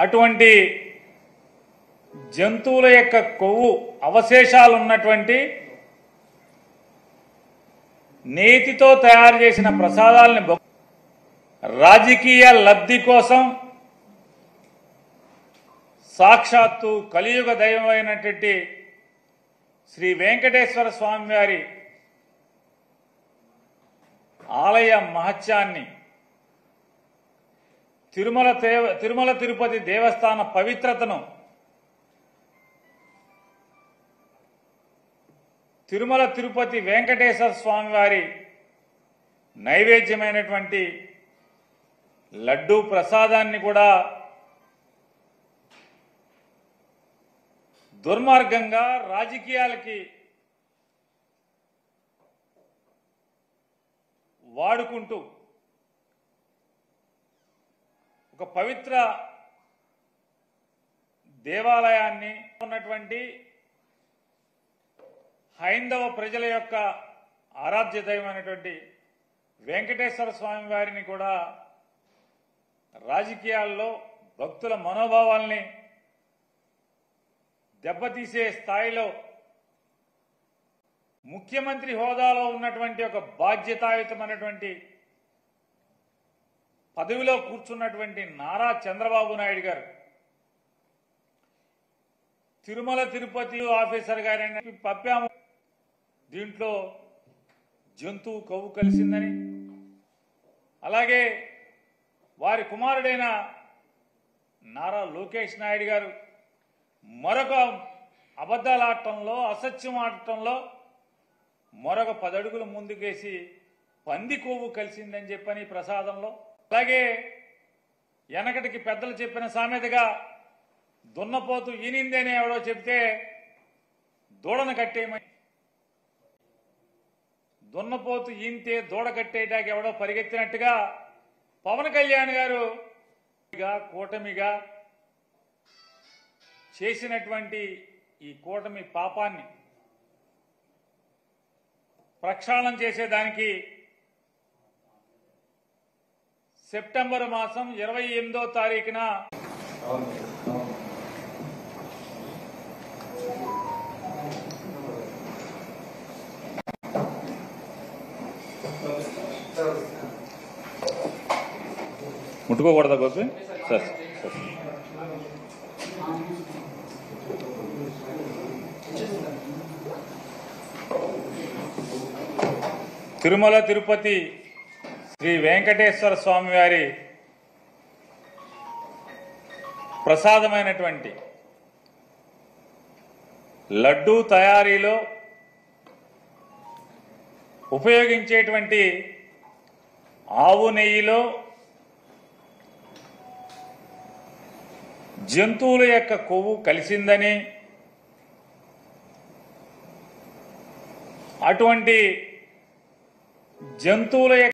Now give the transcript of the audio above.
అటువంటి జంతువుల యొక్క కొవ్వు అవశేషాలు ఉన్నటువంటి నేతితో తయారు చేసిన ప్రసాదాలని రాజకీయ లబ్ధి కోసం సాక్షాత్తు కలియుగ దైవమైనటువంటి శ్రీ వెంకటేశ్వర స్వామి వారి ఆలయ మహత్యాన్ని, తిరుమల తిరుపతి దేవస్థాన పవిత్రతను, తిరుమల తిరుపతి వెంకటేశ్వర స్వామి వారి నైవేద్యమైనటువంటి లడ్డూ ప్రసాదాన్ని కూడా దుర్మార్గంగా రాజకీయాలకి వాడుకుంటూ ఒక పవిత్ర దేవాలయాన్ని ఉన్నటువంటి హైందవ ప్రజల యొక్క ఆరాధ్య దైవమైనటువంటి వెంకటేశ్వర స్వామి వారిని కూడా రాజకీయాల్లో భక్తుల మనోభావాల్ని దెబ్బతీసే స్థాయిలో ముఖ్యమంత్రి హోదాలో ఉన్నటువంటి ఒక బాధ్యతాయుతమైనటువంటి పదవిలో కూర్చున్నటువంటి నారా చంద్రబాబు నాయుడు గారు తిరుమల తిరుపతి ఆఫీసర్ గారిని పంపాము, దీంట్లో జంతువు కొవ్వు కలిసిందని, అలాగే వారి కుమారుడైన నారా లోకేష్ నాయుడు గారు మరొక అబద్ధాలు ఆడటంలో, అసత్యం ఆడటంలో మరొక 10 అడుగులు ముందుకేసి పంది కొవ్వు కలిసిందని చెప్పని ప్రసాదంలో, అలాగే వెనకటికి పెద్దలు చెప్పిన సామెతగా దున్నపోతు ఈనిందని ఎవడో చెప్తే దూడను కట్టేయమని, దున్నపోతు ఈనితే దూడ కట్టేయటానికి ఎవడో పరిగెత్తినట్టుగా పవన్ కళ్యాణ్ గారు కూటమిగా చేసినటువంటి ఈ కూటమి పాపాన్ని ప్రక్షాళన చేసేదానికి సెప్టెంబర్ మాసం 28వ తారీఖున ముట్టుకోకూడదా గోపి సార్? తిరుమల తిరుపతి శ్రీ వెంకటేశ్వర స్వామి వారి ప్రసాదమైనటువంటి లడ్డూ తయారీలో ఉపయోగించేటువంటి ఆవు నెయ్యిలో జంతువుల యొక్క కొవ్వు కలిసిందని, అటువంటి జంతువుల